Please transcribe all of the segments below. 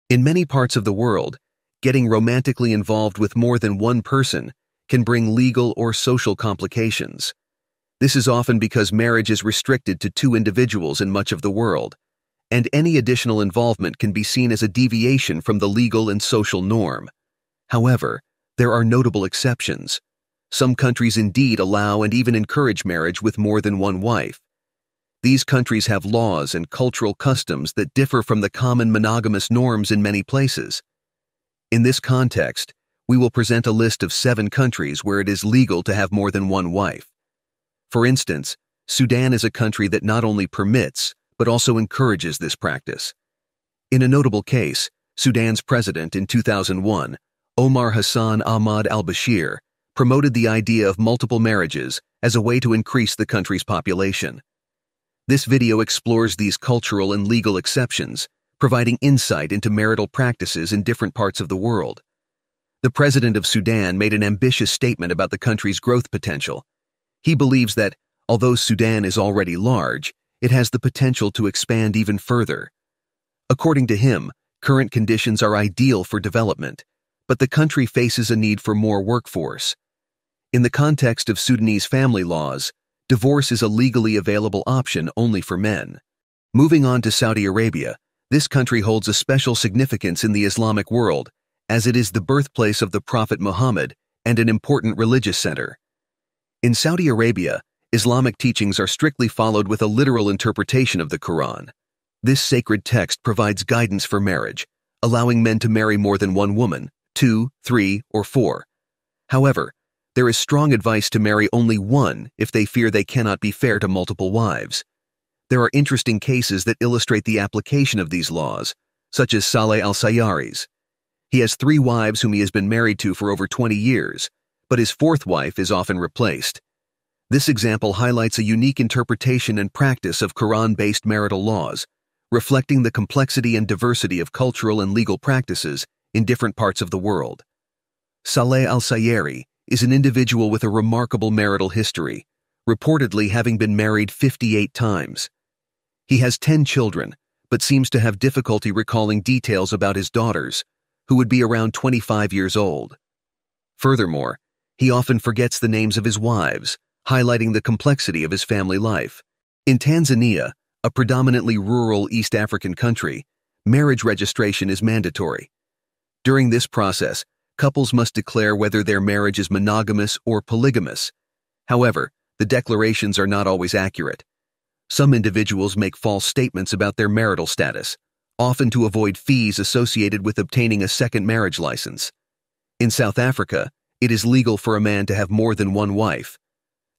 In many parts of the world, getting romantically involved with more than one person can bring legal or social complications. This is often because marriage is restricted to two individuals in much of the world, and any additional involvement can be seen as a deviation from the legal and social norm. However, there are notable exceptions. Some countries indeed allow and even encourage marriage with more than one wife. These countries have laws and cultural customs that differ from the common monogamous norms in many places. In this context, we will present a list of 7 countries where it is legal to have more than one wife. For instance, Sudan is a country that not only permits, but also encourages this practice. In a notable case, Sudan's president in 2001, Omar Hassan Ahmad al-Bashir, promoted the idea of multiple marriages as a way to increase the country's population. This video explores these cultural and legal exceptions, providing insight into marital practices in different parts of the world. The president of Sudan made an ambitious statement about the country's growth potential. He believes that, although Sudan is already large, it has the potential to expand even further. According to him, current conditions are ideal for development, but the country faces a need for more workforce. In the context of Sudanese family laws, divorce is a legally available option only for men. Moving on to Saudi Arabia, this country holds a special significance in the Islamic world, as it is the birthplace of the Prophet Muhammad and an important religious center. In Saudi Arabia, Islamic teachings are strictly followed with a literal interpretation of the Quran. This sacred text provides guidance for marriage, allowing men to marry more than one woman, 2, 3, or 4. However, there is strong advice to marry only one if they fear they cannot be fair to multiple wives. There are interesting cases that illustrate the application of these laws, such as Saleh al-Sayari's. He has 3 wives whom he has been married to for over 20 years, but his 4th wife is often replaced. This example highlights a unique interpretation and practice of Quran-based marital laws, reflecting the complexity and diversity of cultural and legal practices in different parts of the world. Saleh al-Sayari is an individual with a remarkable marital history, reportedly having been married 58 times. He has 10 children, but seems to have difficulty recalling details about his daughters, who would be around 25 years old. Furthermore, he often forgets the names of his wives, highlighting the complexity of his family life. In Tanzania, a predominantly rural East African country, marriage registration is mandatory. During this process, couples must declare whether their marriage is monogamous or polygamous. However, the declarations are not always accurate. Some individuals make false statements about their marital status, often to avoid fees associated with obtaining a second marriage license. In South Africa, it is legal for a man to have more than one wife.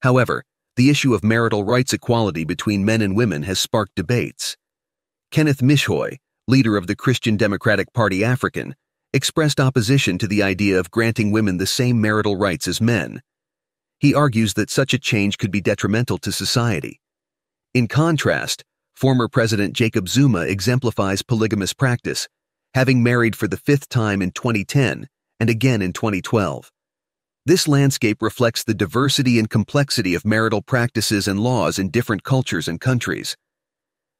However, the issue of marital rights equality between men and women has sparked debates. Kenneth Mishoy, leader of the Christian Democratic Party African, expressed opposition to the idea of granting women the same marital rights as men. He argues that such a change could be detrimental to society. In contrast, former President Jacob Zuma exemplifies polygamous practice, having married for the 5th time in 2010 and again in 2012. This landscape reflects the diversity and complexity of marital practices and laws in different cultures and countries.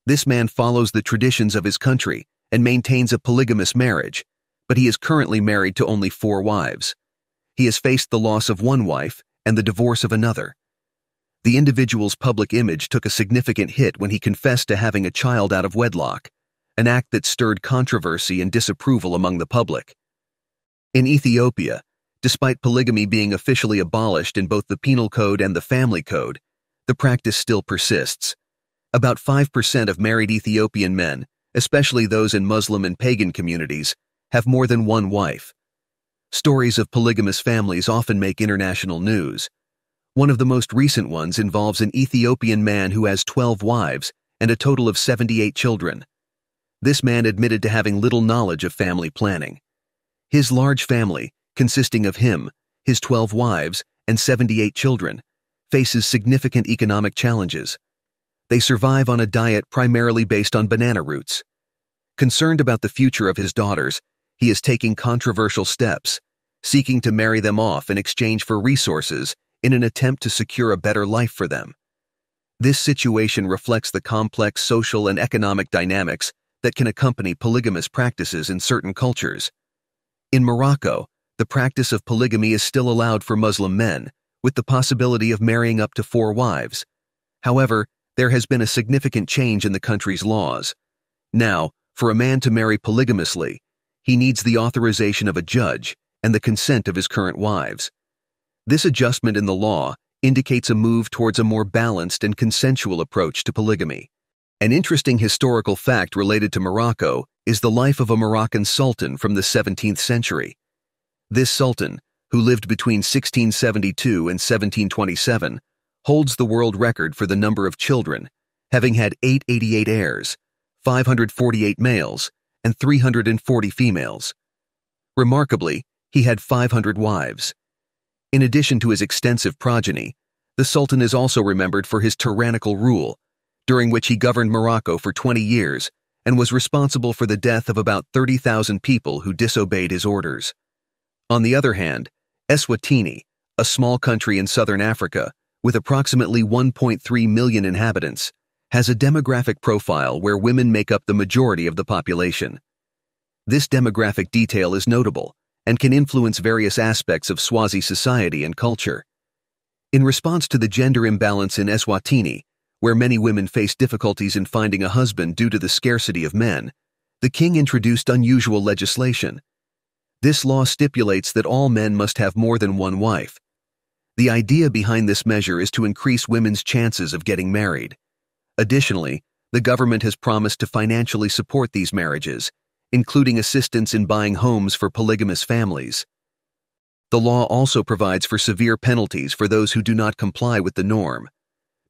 This man follows the traditions of his country and maintains a polygamous marriage, but he is currently married to only 4 wives. He has faced the loss of one wife and the divorce of another. The individual's public image took a significant hit when he confessed to having a child out of wedlock, an act that stirred controversy and disapproval among the public. In Ethiopia, despite polygamy being officially abolished in both the Penal Code and the Family Code, the practice still persists. About 5% of married Ethiopian men, especially those in Muslim and pagan communities, have more than one wife. Stories of polygamous families often make international news. One of the most recent ones involves an Ethiopian man who has 12 wives and a total of 78 children. This man admitted to having little knowledge of family planning. His large family, consisting of him, his 12 wives, and 78 children, faces significant economic challenges. They survive on a diet primarily based on banana roots. Concerned about the future of his daughters, he is taking controversial steps, seeking to marry them off in exchange for resources in an attempt to secure a better life for them. This situation reflects the complex social and economic dynamics that can accompany polygamous practices in certain cultures. In Morocco, the practice of polygamy is still allowed for Muslim men, with the possibility of marrying up to 4 wives. However, there has been a significant change in the country's laws. Now, for a man to marry polygamously, he needs the authorization of a judge and the consent of his current wives. This adjustment in the law indicates a move towards a more balanced and consensual approach to polygamy. An interesting historical fact related to Morocco is the life of a Moroccan sultan from the 17th century. This sultan, who lived between 1672 and 1727, holds the world record for the number of children, having had 888 heirs, 548 males, and 340 females. Remarkably, he had 500 wives. In addition to his extensive progeny, the Sultan is also remembered for his tyrannical rule, during which he governed Morocco for 20 years and was responsible for the death of about 30,000 people who disobeyed his orders. On the other hand, Eswatini, a small country in southern Africa with approximately 1.3 million inhabitants, has a demographic profile where women make up the majority of the population. This demographic detail is notable and can influence various aspects of Swazi society and culture. In response to the gender imbalance in Eswatini, where many women face difficulties in finding a husband due to the scarcity of men, the king introduced unusual legislation. This law stipulates that all men must have more than one wife. The idea behind this measure is to increase women's chances of getting married. Additionally, the government has promised to financially support these marriages, including assistance in buying homes for polygamous families. The law also provides for severe penalties for those who do not comply with the norm.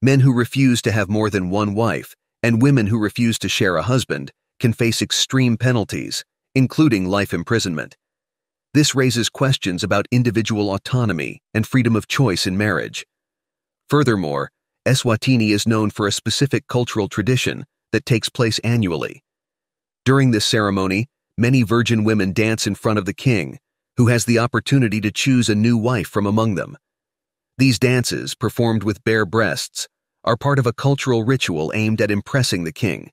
Men who refuse to have more than one wife and women who refuse to share a husband can face extreme penalties, including life imprisonment. This raises questions about individual autonomy and freedom of choice in marriage. Furthermore, Eswatini is known for a specific cultural tradition that takes place annually. During this ceremony, many virgin women dance in front of the king, who has the opportunity to choose a new wife from among them. These dances, performed with bare breasts, are part of a cultural ritual aimed at impressing the king.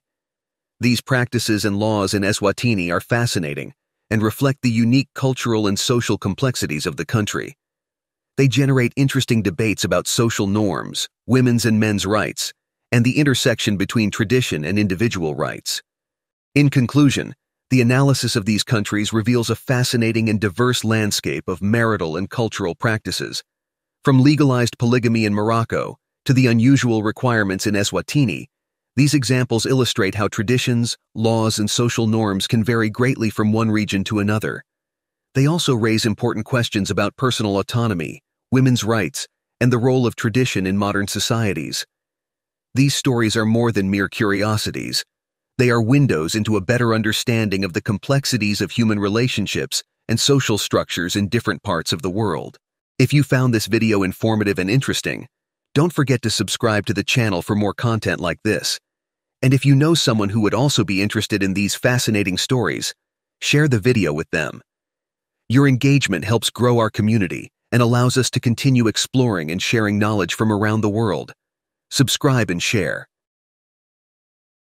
These practices and laws in Eswatini are fascinating and reflect the unique cultural and social complexities of the country. They generate interesting debates about social norms, women's and men's rights, and the intersection between tradition and individual rights. In conclusion, the analysis of these countries reveals a fascinating and diverse landscape of marital and cultural practices. From legalized polygamy in Morocco to the unusual requirements in Eswatini, these examples illustrate how traditions, laws, and social norms can vary greatly from one region to another. They also raise important questions about personal autonomy, women's rights, and the role of tradition in modern societies. These stories are more than mere curiosities. They are windows into a better understanding of the complexities of human relationships and social structures in different parts of the world. If you found this video informative and interesting, don't forget to subscribe to the channel for more content like this. And if you know someone who would also be interested in these fascinating stories, share the video with them. Your engagement helps grow our community and allows us to continue exploring and sharing knowledge from around the world. Subscribe and share.